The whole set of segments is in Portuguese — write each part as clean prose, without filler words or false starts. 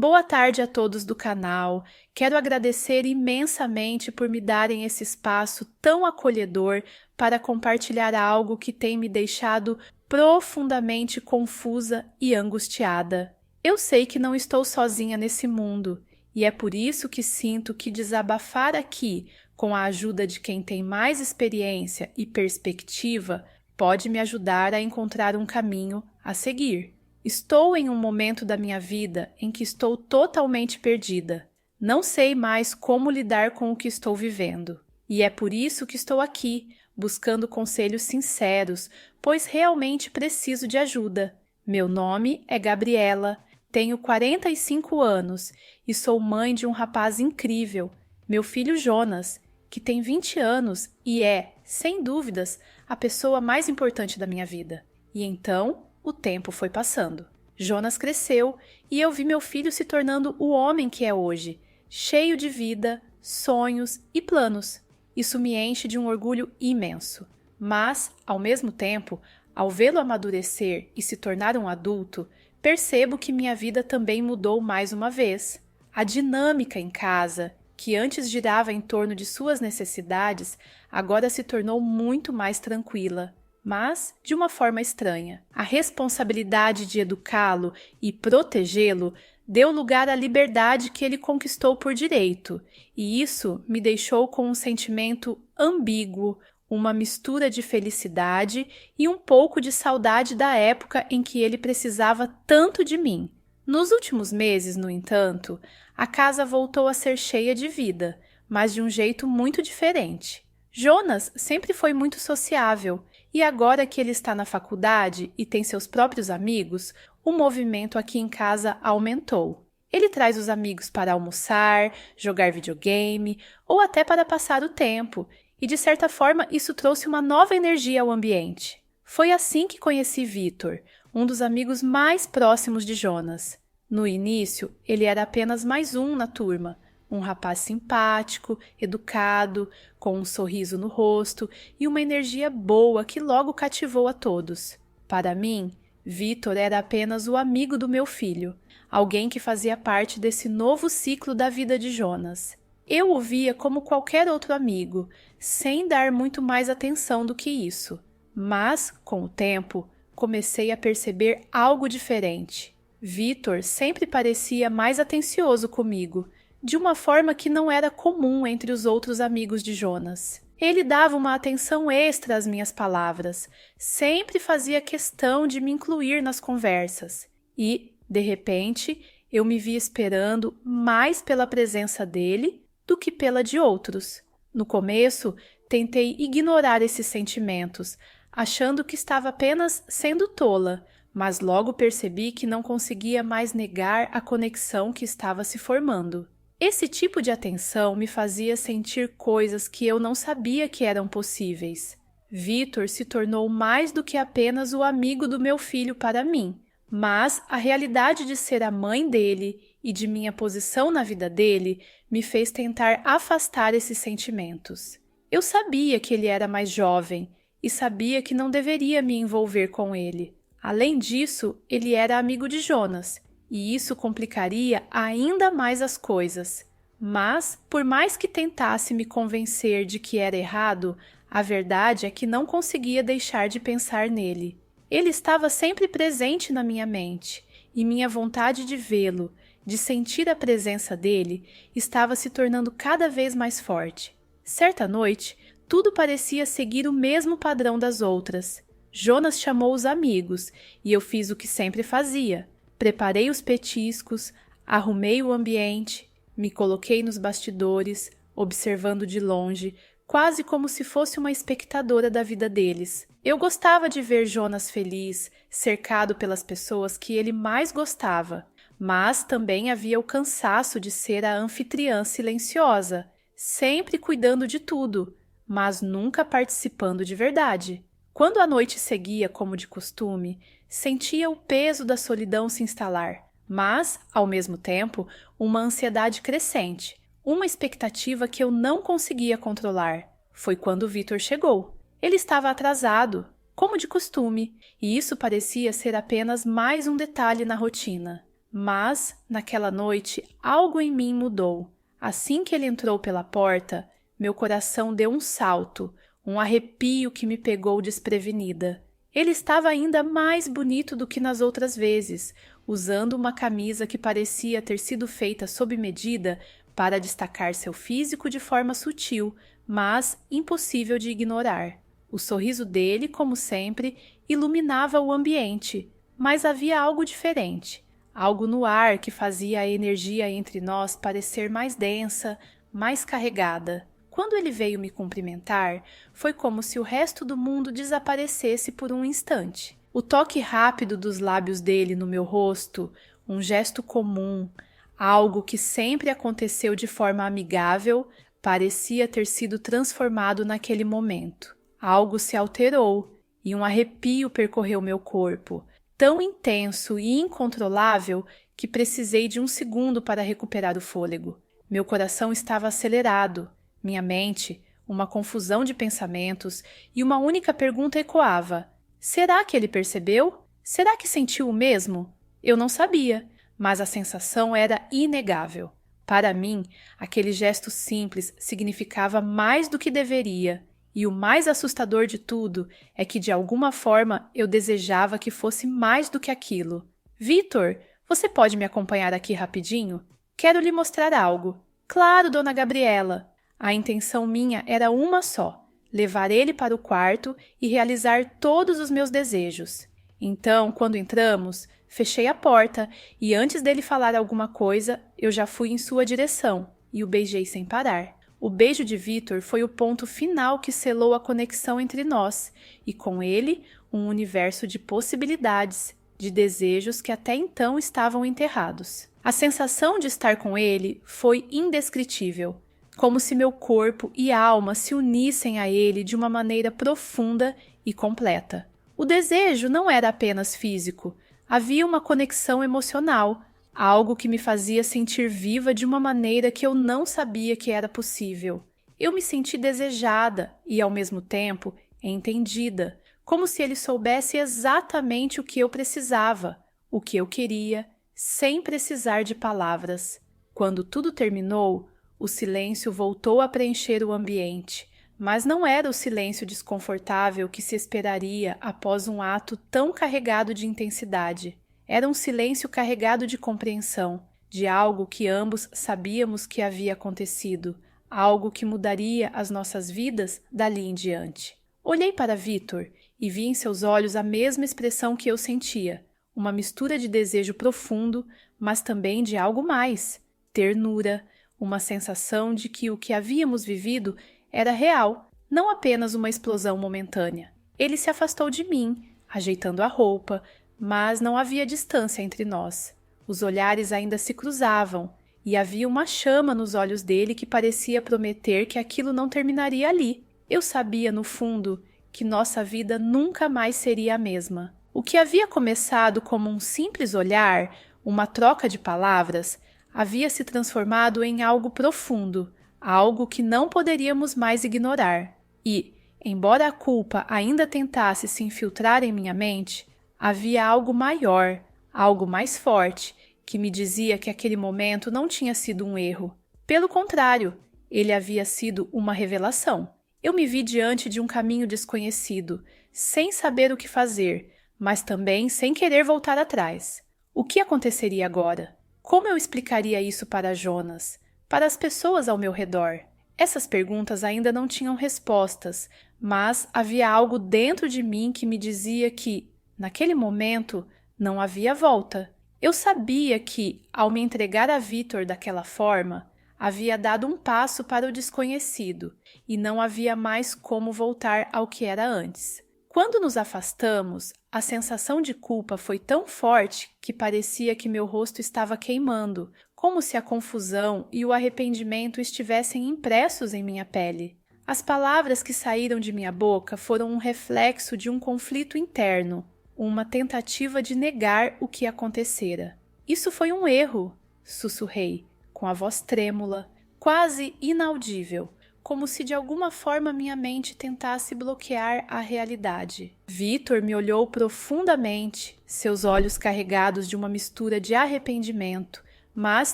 Boa tarde a todos do canal. Quero agradecer imensamente por me darem esse espaço tão acolhedor para compartilhar algo que tem me deixado profundamente confusa e angustiada. Eu sei que não estou sozinha nesse mundo, e é por isso que sinto que desabafar aqui, com a ajuda de quem tem mais experiência e perspectiva, pode me ajudar a encontrar um caminho a seguir. Estou em um momento da minha vida em que estou totalmente perdida. Não sei mais como lidar com o que estou vivendo. E é por isso que estou aqui, buscando conselhos sinceros, pois realmente preciso de ajuda. Meu nome é Gabriela, tenho 45 anos e sou mãe de um rapaz incrível, meu filho Jonas, que tem 20 anos e é, sem dúvidas, a pessoa mais importante da minha vida. E então, o tempo foi passando. Jonas cresceu e eu vi meu filho se tornando o homem que é hoje, cheio de vida, sonhos e planos. Isso me enche de um orgulho imenso. Mas, ao mesmo tempo, ao vê-lo amadurecer e se tornar um adulto, percebo que minha vida também mudou mais uma vez. A dinâmica em casa, que antes girava em torno de suas necessidades, agora se tornou muito mais tranquila, mas de uma forma estranha. A responsabilidade de educá-lo e protegê-lo deu lugar à liberdade que ele conquistou por direito, e isso me deixou com um sentimento ambíguo, uma mistura de felicidade e um pouco de saudade da época em que ele precisava tanto de mim. Nos últimos meses, no entanto, a casa voltou a ser cheia de vida, mas de um jeito muito diferente. Jonas sempre foi muito sociável, e agora que ele está na faculdade e tem seus próprios amigos, o movimento aqui em casa aumentou. Ele traz os amigos para almoçar, jogar videogame ou até para passar o tempo, e de certa forma isso trouxe uma nova energia ao ambiente. Foi assim que conheci Vitor, um dos amigos mais próximos de Jonas. No início, ele era apenas mais um na turma, um rapaz simpático, educado, com um sorriso no rosto e uma energia boa que logo cativou a todos. Para mim, Vitor era apenas o amigo do meu filho, alguém que fazia parte desse novo ciclo da vida de Jonas. Eu o via como qualquer outro amigo, sem dar muito mais atenção do que isso. Mas, com o tempo, comecei a perceber algo diferente. Vitor sempre parecia mais atencioso comigo, de uma forma que não era comum entre os outros amigos de Jonas. Ele dava uma atenção extra às minhas palavras, sempre fazia questão de me incluir nas conversas. E, de repente, eu me via esperando mais pela presença dele do que pela de outros. No começo, tentei ignorar esses sentimentos, achando que estava apenas sendo tola, mas logo percebi que não conseguia mais negar a conexão que estava se formando. Esse tipo de atenção me fazia sentir coisas que eu não sabia que eram possíveis. Vitor se tornou mais do que apenas o amigo do meu filho para mim, mas a realidade de ser a mãe dele e de minha posição na vida dele me fez tentar afastar esses sentimentos. Eu sabia que ele era mais jovem e sabia que não deveria me envolver com ele. Além disso, ele era amigo de Jonas, e isso complicaria ainda mais as coisas. Mas, por mais que tentasse me convencer de que era errado, a verdade é que não conseguia deixar de pensar nele. Ele estava sempre presente na minha mente, e minha vontade de vê-lo, de sentir a presença dele, estava se tornando cada vez mais forte. Certa noite, tudo parecia seguir o mesmo padrão das outras. Jonas chamou os amigos, e eu fiz o que sempre fazia. Preparei os petiscos, arrumei o ambiente, me coloquei nos bastidores, observando de longe, quase como se fosse uma espectadora da vida deles. Eu gostava de ver Jonas feliz, cercado pelas pessoas que ele mais gostava, mas também havia o cansaço de ser a anfitriã silenciosa, sempre cuidando de tudo, mas nunca participando de verdade. Quando a noite seguia como de costume, sentia o peso da solidão se instalar, mas, ao mesmo tempo, uma ansiedade crescente, uma expectativa que eu não conseguia controlar. Foi quando Vitor chegou. Ele estava atrasado, como de costume, e isso parecia ser apenas mais um detalhe na rotina. Mas, naquela noite, algo em mim mudou. Assim que ele entrou pela porta, meu coração deu um salto, um arrepio que me pegou desprevenida. Ele estava ainda mais bonito do que nas outras vezes, usando uma camisa que parecia ter sido feita sob medida para destacar seu físico de forma sutil, mas impossível de ignorar. O sorriso dele, como sempre, iluminava o ambiente, mas havia algo diferente, algo no ar que fazia a energia entre nós parecer mais densa, mais carregada. Quando ele veio me cumprimentar, foi como se o resto do mundo desaparecesse por um instante. O toque rápido dos lábios dele no meu rosto, um gesto comum, algo que sempre aconteceu de forma amigável, parecia ter sido transformado naquele momento. Algo se alterou e um arrepio percorreu meu corpo, tão intenso e incontrolável que precisei de um segundo para recuperar o fôlego. Meu coração estava acelerado. Minha mente, uma confusão de pensamentos, e uma única pergunta ecoava: será que ele percebeu? Será que sentiu o mesmo? Eu não sabia, mas a sensação era inegável. Para mim, aquele gesto simples significava mais do que deveria, e o mais assustador de tudo é que, de alguma forma, eu desejava que fosse mais do que aquilo. Vitor, você pode me acompanhar aqui rapidinho? Quero lhe mostrar algo. Claro, dona Gabriela. A intenção minha era uma só: levar ele para o quarto e realizar todos os meus desejos. Então, quando entramos, fechei a porta e antes dele falar alguma coisa, eu já fui em sua direção e o beijei sem parar. O beijo de Vitor foi o ponto final que selou a conexão entre nós e, com ele, um universo de possibilidades, de desejos que até então estavam enterrados. A sensação de estar com ele foi indescritível. Como se meu corpo e alma se unissem a ele de uma maneira profunda e completa. O desejo não era apenas físico, havia uma conexão emocional, algo que me fazia sentir viva de uma maneira que eu não sabia que era possível. Eu me senti desejada e, ao mesmo tempo, entendida, como se ele soubesse exatamente o que eu precisava, o que eu queria, sem precisar de palavras. Quando tudo terminou, o silêncio voltou a preencher o ambiente, mas não era o silêncio desconfortável que se esperaria após um ato tão carregado de intensidade. Era um silêncio carregado de compreensão, de algo que ambos sabíamos que havia acontecido, algo que mudaria as nossas vidas dali em diante. Olhei para Vitor e vi em seus olhos a mesma expressão que eu sentia, uma mistura de desejo profundo, mas também de algo mais, ternura, uma sensação de que o que havíamos vivido era real, não apenas uma explosão momentânea. Ele se afastou de mim, ajeitando a roupa, mas não havia distância entre nós. Os olhares ainda se cruzavam, e havia uma chama nos olhos dele que parecia prometer que aquilo não terminaria ali. Eu sabia, no fundo, que nossa vida nunca mais seria a mesma. O que havia começado como um simples olhar, uma troca de palavras, havia se transformado em algo profundo, algo que não poderíamos mais ignorar. E, embora a culpa ainda tentasse se infiltrar em minha mente, havia algo maior, algo mais forte, que me dizia que aquele momento não tinha sido um erro. Pelo contrário, ele havia sido uma revelação. Eu me vi diante de um caminho desconhecido, sem saber o que fazer, mas também sem querer voltar atrás. O que aconteceria agora? Como eu explicaria isso para Jonas, para as pessoas ao meu redor? Essas perguntas ainda não tinham respostas, mas havia algo dentro de mim que me dizia que, naquele momento, não havia volta. Eu sabia que, ao me entregar a Vitor daquela forma, havia dado um passo para o desconhecido e não havia mais como voltar ao que era antes. Quando nos afastamos, a sensação de culpa foi tão forte que parecia que meu rosto estava queimando, como se a confusão e o arrependimento estivessem impressos em minha pele. As palavras que saíram de minha boca foram um reflexo de um conflito interno, uma tentativa de negar o que acontecera. Isso foi um erro, sussurrei, com a voz trêmula, quase inaudível, como se de alguma forma minha mente tentasse bloquear a realidade. Vitor me olhou profundamente, seus olhos carregados de uma mistura de arrependimento, mas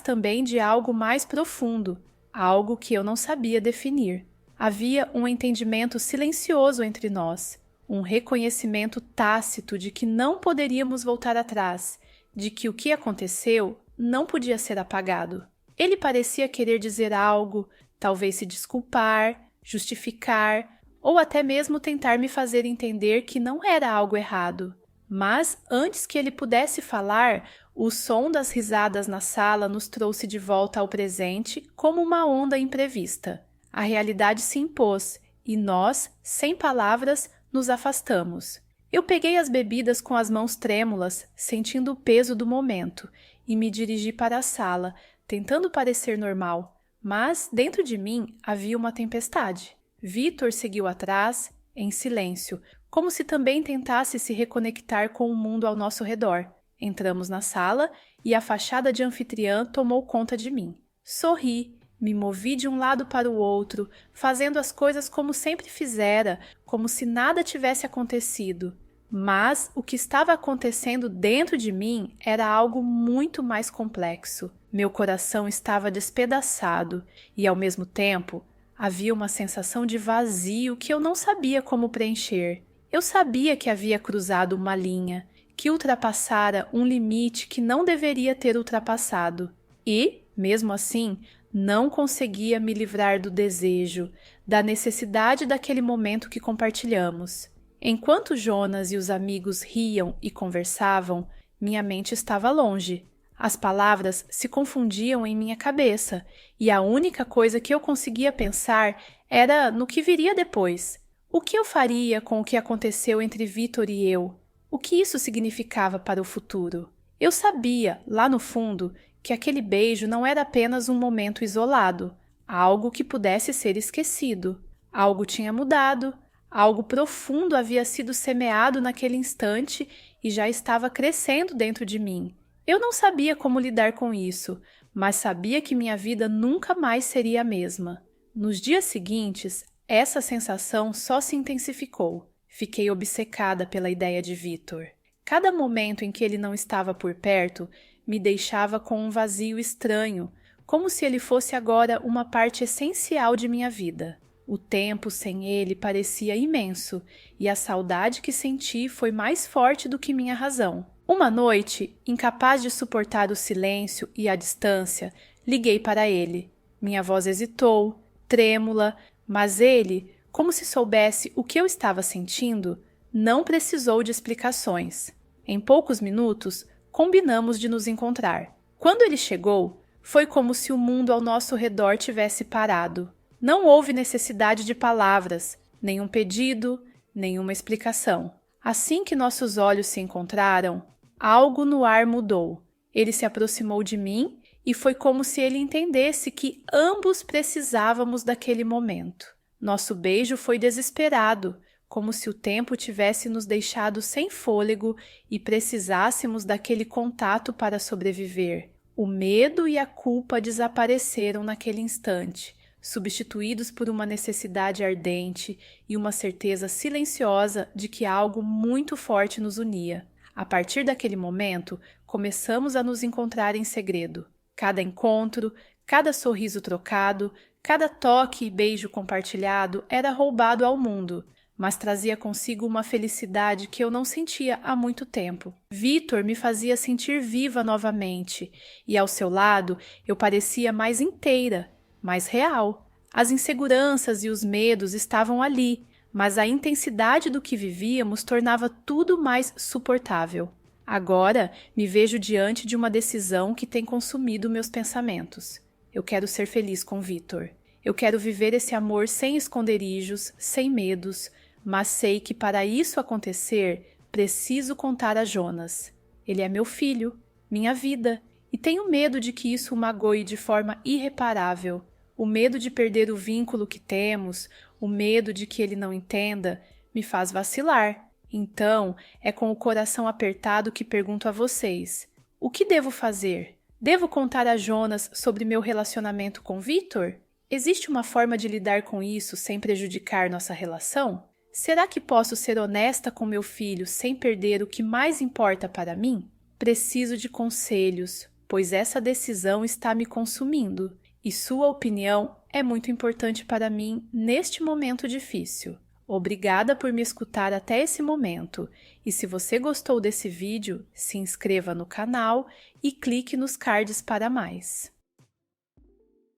também de algo mais profundo, algo que eu não sabia definir. Havia um entendimento silencioso entre nós, um reconhecimento tácito de que não poderíamos voltar atrás, de que o que aconteceu não podia ser apagado. Ele parecia querer dizer algo, talvez se desculpar, justificar, ou até mesmo tentar me fazer entender que não era algo errado. Mas, antes que ele pudesse falar, o som das risadas na sala nos trouxe de volta ao presente como uma onda imprevista. A realidade se impôs e nós, sem palavras, nos afastamos. Eu peguei as bebidas com as mãos trêmulas, sentindo o peso do momento, e me dirigi para a sala, tentando parecer normal, mas dentro de mim havia uma tempestade. Vitor seguiu atrás, em silêncio, como se também tentasse se reconectar com o mundo ao nosso redor. Entramos na sala e a fachada de anfitriã tomou conta de mim. Sorri, me movi de um lado para o outro, fazendo as coisas como sempre fizera, como se nada tivesse acontecido. Mas o que estava acontecendo dentro de mim era algo muito mais complexo. Meu coração estava despedaçado e, ao mesmo tempo, havia uma sensação de vazio que eu não sabia como preencher. Eu sabia que havia cruzado uma linha, que ultrapassara um limite que não deveria ter ultrapassado. E, mesmo assim, não conseguia me livrar do desejo, da necessidade daquele momento que compartilhamos. Enquanto Jonas e os amigos riam e conversavam, minha mente estava longe. As palavras se confundiam em minha cabeça, e a única coisa que eu conseguia pensar era no que viria depois. O que eu faria com o que aconteceu entre Vitor e eu? O que isso significava para o futuro? Eu sabia, lá no fundo, que aquele beijo não era apenas um momento isolado, algo que pudesse ser esquecido. Algo tinha mudado, algo profundo havia sido semeado naquele instante e já estava crescendo dentro de mim. Eu não sabia como lidar com isso, mas sabia que minha vida nunca mais seria a mesma. Nos dias seguintes, essa sensação só se intensificou. Fiquei obcecada pela ideia de Vitor. Cada momento em que ele não estava por perto me deixava com um vazio estranho, como se ele fosse agora uma parte essencial de minha vida. O tempo sem ele parecia imenso, e a saudade que senti foi mais forte do que minha razão. Uma noite, incapaz de suportar o silêncio e a distância, liguei para ele. Minha voz hesitou, trêmula, mas ele, como se soubesse o que eu estava sentindo, não precisou de explicações. Em poucos minutos, combinamos de nos encontrar. Quando ele chegou, foi como se o mundo ao nosso redor tivesse parado. Não houve necessidade de palavras, nenhum pedido, nenhuma explicação. Assim que nossos olhos se encontraram, algo no ar mudou. Ele se aproximou de mim e foi como se ele entendesse que ambos precisávamos daquele momento. Nosso beijo foi desesperado, como se o tempo tivesse nos deixado sem fôlego e precisássemos daquele contato para sobreviver. O medo e a culpa desapareceram naquele instante, substituídos por uma necessidade ardente e uma certeza silenciosa de que algo muito forte nos unia. A partir daquele momento, começamos a nos encontrar em segredo. Cada encontro, cada sorriso trocado, cada toque e beijo compartilhado era roubado ao mundo, mas trazia consigo uma felicidade que eu não sentia há muito tempo. Vitor me fazia sentir viva novamente, e ao seu lado eu parecia mais inteira, mais real. As inseguranças e os medos estavam ali, mas a intensidade do que vivíamos tornava tudo mais suportável. Agora me vejo diante de uma decisão que tem consumido meus pensamentos. Eu quero ser feliz com Vitor. Eu quero viver esse amor sem esconderijos, sem medos, mas sei que para isso acontecer, preciso contar a Jonas. Ele é meu filho, minha vida, e tenho medo de que isso o magoe de forma irreparável. O medo de perder o vínculo que temos, o medo de que ele não entenda, me faz vacilar. Então, é com o coração apertado que pergunto a vocês: o que devo fazer? Devo contar a Jonas sobre meu relacionamento com Vitor? Existe uma forma de lidar com isso sem prejudicar nossa relação? Será que posso ser honesta com meu filho sem perder o que mais importa para mim? Preciso de conselhos, pois essa decisão está me consumindo e sua opinião é muito importante para mim neste momento difícil. Obrigada por me escutar até esse momento e se você gostou desse vídeo, se inscreva no canal e clique nos cards para mais.